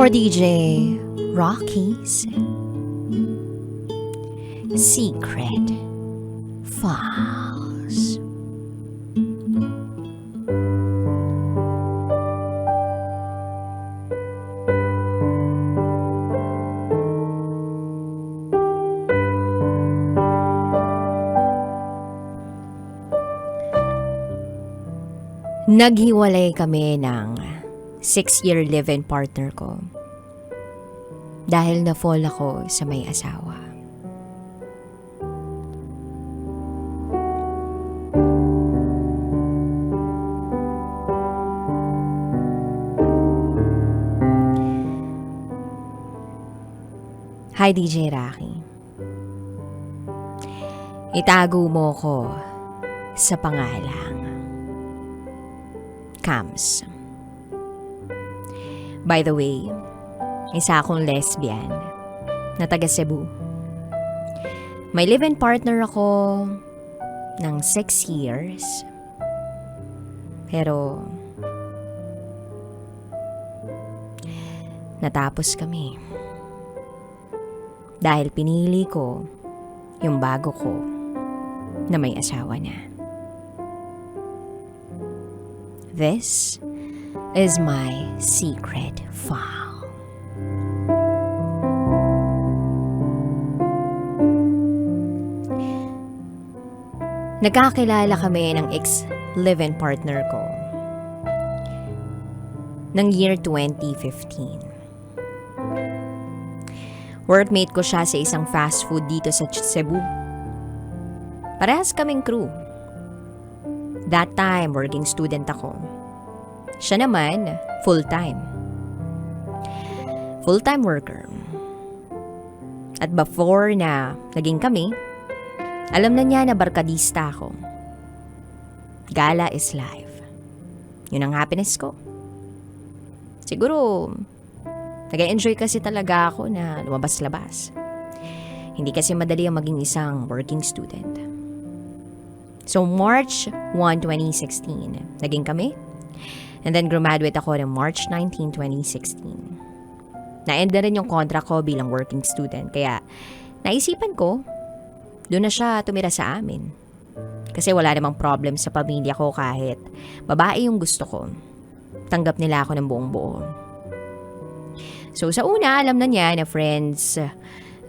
for DJ Rocky's Secret Files. Naghiwalay kami ng 6-year live-in partner ko dahil na-fall ako sa may asawa. Hi DJ Rocky. Itago mo ko sa pangalang Cams. By the way, isa akong lesbian na taga Cebu. May live-in partner ako ng 6 years. Pero natapos kami dahil pinili ko yung bago ko na may asawa na. This is my secret file. Nagkakilala kami ng ex-live-in partner ko ng year 2015. Workmate ko siya sa isang fast food dito sa Cebu. Parehas kaming crew. That time, working student ako. Siya naman, full-time. Full-time worker. At before na naging kami, alam na niya na barkadista ako. Gala is life. Yun ang happiness ko. Siguro, nag-enjoy kasi talaga ako na lumabas-labas. Hindi kasi madali ang maging isang working student. So, March 1, 2016, naging kami. And then, graduate ako ng March 19, 2016. Na-end na rin yung contract ko bilang working student. Kaya, naisipan ko, doon na siya tumira sa amin. Kasi wala namang problem sa pamilya ko kahit babae yung gusto ko. Tanggap nila ako ng buong buo. So, sa una, alam na niya na friends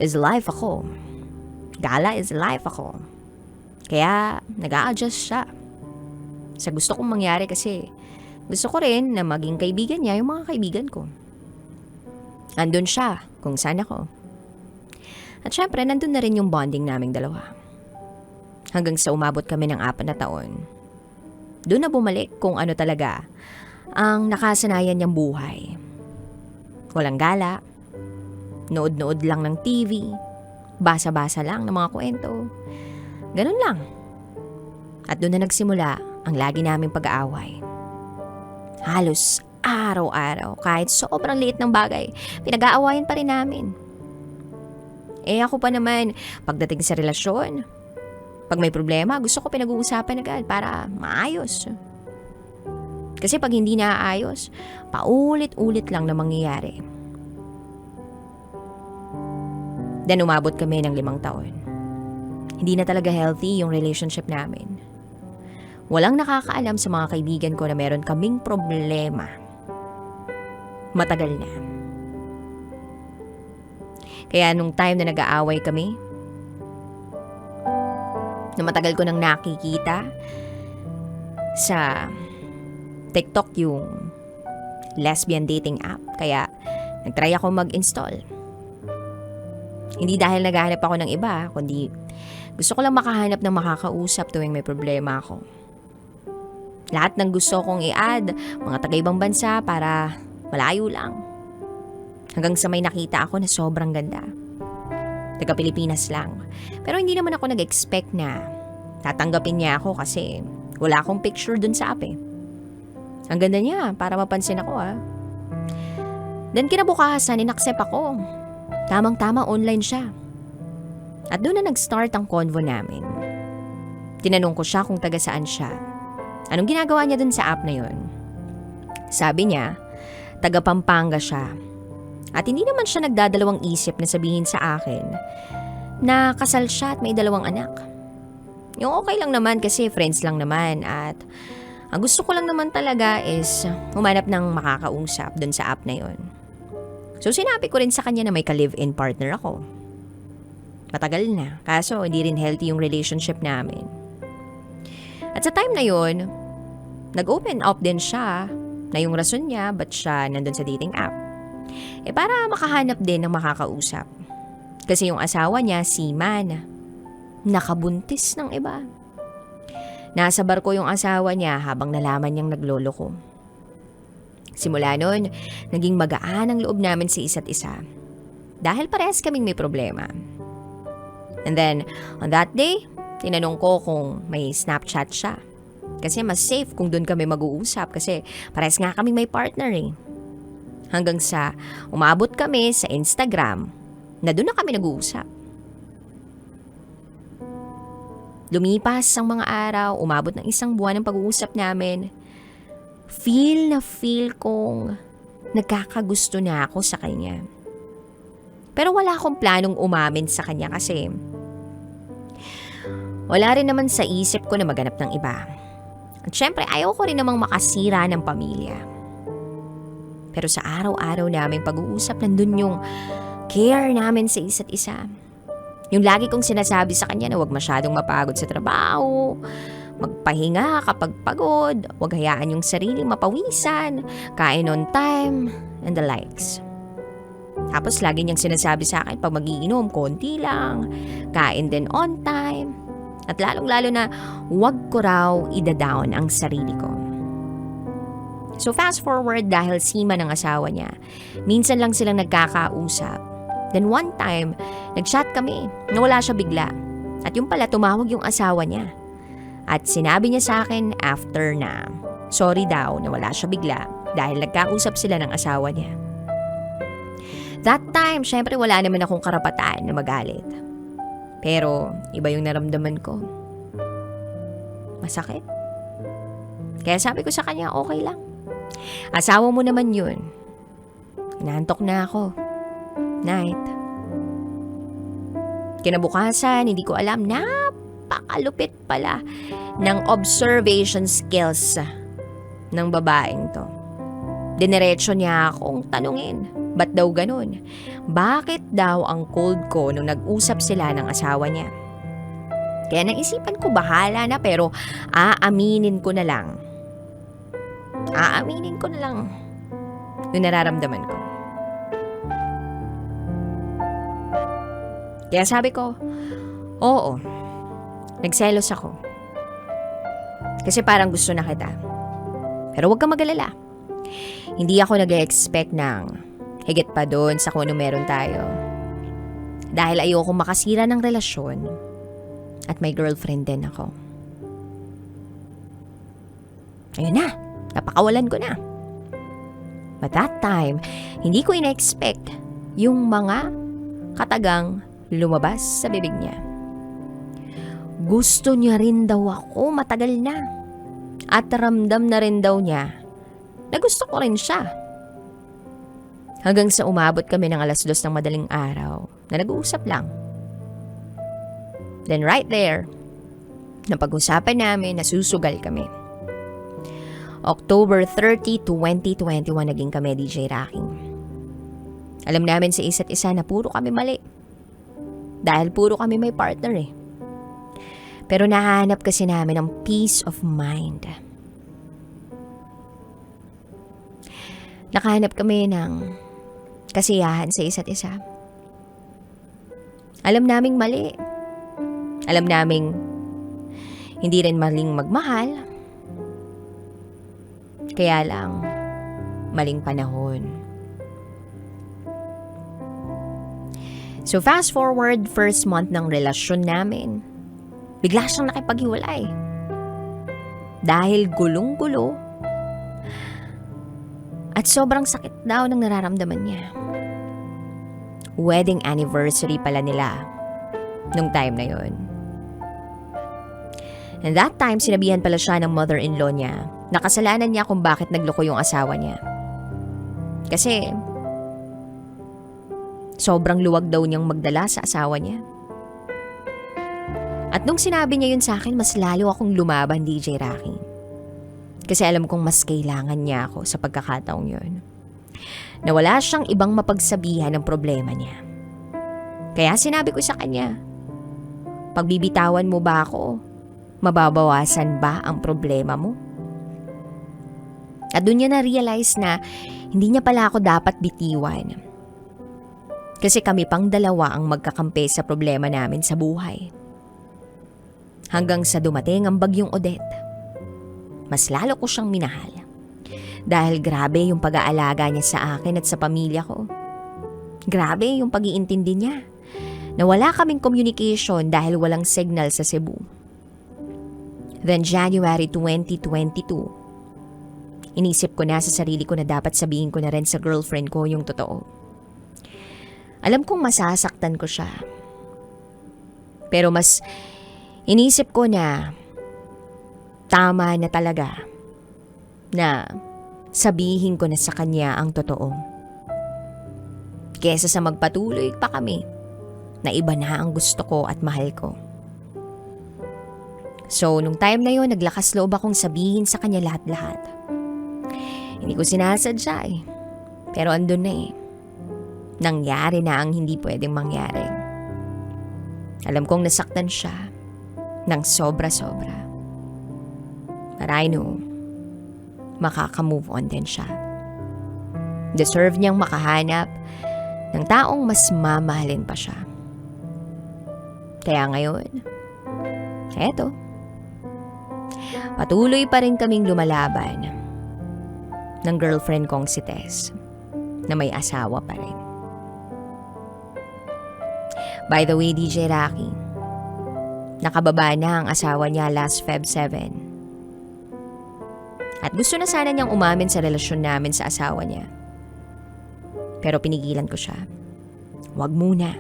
is life ako. Gala is life ako. Kaya, nag-a-adjust siya sa gusto kong mangyari kasi gusto ko rin na maging kaibigan niya yung mga kaibigan ko. Andun siya kung saan ako. At syempre, nandun na rin yung bonding naming dalawa. Hanggang sa umabot kami ng 4 na taon. Doon na bumalik kung ano talaga ang nakasanayan niyang buhay. Walang gala, nood-nood lang ng TV, basa-basa lang ng mga kwento. Ganun lang. At doon na nagsimula ang lagi naming pag-aaway. Halos araw-araw, kahit sobrang liit ng bagay, pinag-aawayan pa rin namin. Ako pa naman, pagdating sa relasyon, pag may problema, gusto ko pinag-uusapan agad para maayos. Kasi pag hindi naaayos, paulit-ulit lang na mangyayari. Then umabot kami ng 5 taon. Hindi na talaga healthy yung relationship namin. Walang nakakaalam sa mga kaibigan ko na meron kaming problema. Matagal na. Kaya nung time na nag-aaway kami, na matagal ko nang nakikita sa TikTok yung lesbian dating app. Kaya nagtry ako mag-install. Hindi dahil naghahanap ako ng iba, kundi gusto ko lang makahanap ng makakausap tuwing may problema ako. Lahat ng gusto kong i-add, mga taga-ibang bansa para malayo lang. Hanggang sa may nakita ako na sobrang ganda. Taga-Pilipinas lang. Pero hindi naman ako nag-expect na tatanggapin niya ako kasi wala akong picture dun sa app eh. Ang ganda niya, para mapansin ako Then kinabukasan, in-accept ako. Tamang-tama online siya. At doon na nag-start ang convo namin. Tinanong ko siya kung taga saan siya. Anong ginagawa niya dun sa app na yun? Sabi niya, taga Pampanga siya. At hindi naman siya nagdadalawang isip na sabihin sa akin na kasal siya at may 2 anak. Yung okay lang naman kasi friends lang naman at ang gusto ko lang naman talaga is humanap ng makakausap dun sa app na yon. So sinabi ko rin sa kanya na may ka-live-in partner ako. Matagal na, kaso hindi rin healthy yung relationship namin. At sa time na yon, nag-open up din siya na yung rason niya ba't siya nandun sa dating app. Para makahanap din ng makakausap. Kasi yung asawa niya, seaman, nakabuntis ng iba. Nasa barko yung asawa niya habang nalaman niyang naglolo ko. Simula noon, naging magaan ang loob namin sa isa't isa. Dahil parehas kaming may problema. And then, on that day, tinanong ko kung may Snapchat siya. Kasi mas safe kung doon kami mag-uusap kasi parehas nga kaming may partner eh. Hanggang sa umabot kami sa Instagram na doon na kami nag-uusap. Lumipas ang mga araw, umabot ng 1 buwan ng pag-uusap namin. Feel kong nagkakagusto na ako sa kanya. Pero wala akong planong umamin sa kanya kasi wala rin naman sa isip ko na maghanap ng iba. At syempre, ayaw ko rin namang makasira ng pamilya. Pero sa araw-araw namin pag-uusap, nandun yung care namin sa isa't isa. Yung lagi kong sinasabi sa kanya na huwag masyadong mapagod sa trabaho, magpahinga kapag pagod, huwag hayaan yung sariling mapawisan, kain on time, and the likes. Tapos lagi niyang sinasabi sa akin pag magiinom, konti lang, kain din on time, at lalong-lalo na huwag ko raw ida-down ang sarili ko. So fast forward dahil seaman ng asawa niya, minsan lang silang nagkakausap. Then one time, nag-chat kami, nawala siya bigla. At yung pala tumawag yung asawa niya. At sinabi niya sa akin after na sorry daw na wala siya bigla dahil nagkausap sila ng asawa niya. That time, syempre wala naman akong karapatan na magalit. Pero iba yung naramdaman ko. Masakit. Kaya sabi ko sa kanya, okay lang. Asawa mo naman yun. Inaantok na ako. Night. Kinabukasan, hindi ko alam, napakalupit pala ng observation skills ng babaeng to. Dinerecho niya akong tanungin, ba't daw ganun? Bakit daw ang cold ko nung nag-usap sila ng asawa niya? Kaya naisipan ko, bahala na, pero aaminin ko na lang. Aaminin ko na lang yung nararamdaman ko. Kaya sabi ko, oo, nagselos ako. Kasi parang gusto na kita. Pero huwag kang mag-alala. Hindi ako nag-expect ng higit pa doon sa kung ano meron tayo. Dahil ayoko makasira ng relasyon at may girlfriend din ako. Ayun na, napakawalan ko na. But that time, hindi ko ina-expect yung mga katagang lumabas sa bibig niya. Gusto niya rin daw ako matagal na. At ramdam na rin daw niya na gusto ko rin siya. Hanggang sa umabot kami ng 2:00 ng madaling araw na nag-uusap lang. Then right there, napag-usapan namin na susugal kami. October 30, 2021 naging kami, DJ Rocking. Alam namin sa isa't isa na puro kami mali. Dahil puro kami may partner eh. Pero nahanap kasi namin ng peace of mind. Nakahanap kami ng kasiyahan sa isa't isa. Alam naming mali. Alam naming hindi rin maling magmahal. Kaya lang, maling panahon. So fast forward, first month ng relasyon namin, bigla siyang nakipaghiwalay. Dahil gulong-gulo at sobrang sakit daw ng nararamdaman niya. Wedding anniversary pala nila nung time na yon. And that time, sinabihan pala siya ng mother-in-law niya na kasalanan niya kung bakit nagloko yung asawa niya. Kasi sobrang luwag daw niyang magdala sa asawa niya. At nung sinabi niya yun sa akin, mas lalo akong lumaban, DJ Rocky. Kasi alam kong mas kailangan niya ako sa pagkakataong yun. Na wala siyang ibang mapagsabihan ng problema niya. Kaya sinabi ko sa kanya, pagbibitawan mo ba ako? Mababawasan ba ang problema mo? At doon niya na-realize na hindi niya pala ako dapat bitiwan. Kasi kami pang dalawa ang magkakampi sa problema namin sa buhay. Hanggang sa dumating ang bagyong Odette. Mas lalo ko siyang minahal. Dahil grabe yung pag-aalaga niya sa akin at sa pamilya ko. Grabe yung pag-iintindi niya. Na wala kaming communication dahil walang signal sa Cebu. Then January 2022, inisip ko na sa sarili ko na dapat sabihin ko na rin sa girlfriend ko yung totoo. Alam kong masasaktan ko siya. Pero mas inisip ko na tama na talaga na sabihin ko na sa kanya ang totoo. Kesa sa magpatuloy pa kami na iba na ang gusto ko at mahal ko. So, nung time na yun, naglakas loob akong sabihin sa kanya lahat-lahat. Hindi ko sinasadya eh. Pero andun na eh. Nangyari na ang hindi pwedeng mangyari. Alam kong nasaktan siya ng sobra-sobra. But I know, makaka-move on din siya. Deserve niyang makahanap ng taong mas mamahalin pa siya. Kaya ngayon, eto, patuloy pa rin kaming lumalaban ng girlfriend kong si Tess na may asawa pa rin. By the way, DJ Rocky, nakababa na ang asawa niya last Feb 7. At gusto na sana niyang umamin sa relasyon namin sa asawa niya. Pero pinigilan ko siya. Huwag muna.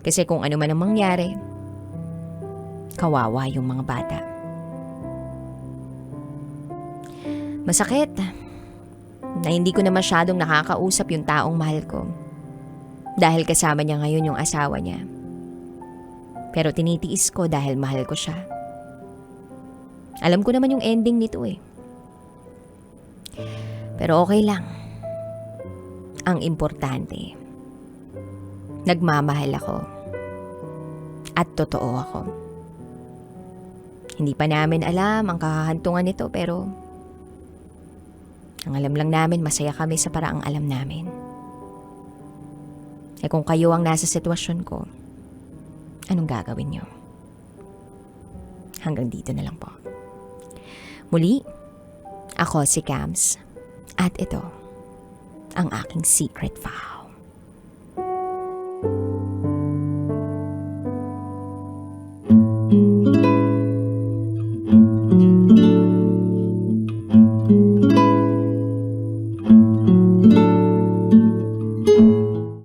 Kasi kung ano man ang mangyari, kawawa yung mga bata. Masakit na hindi ko na masyadong nakakausap yung taong mahal ko. Dahil kasama niya ngayon yung asawa niya. Pero tinitiis ko dahil mahal ko siya. Alam ko naman yung ending nito eh. Pero okay lang. Ang importante, nagmamahal ako. At totoo ako. Hindi pa namin alam ang kahahantungan nito pero ang alam lang namin masaya kami sa paraang alam namin. Eh kung kayo ang nasa sitwasyon ko, anong gagawin niyo? Hanggang dito na lang po. Muli, ako si Cams at ito ang aking secret vow.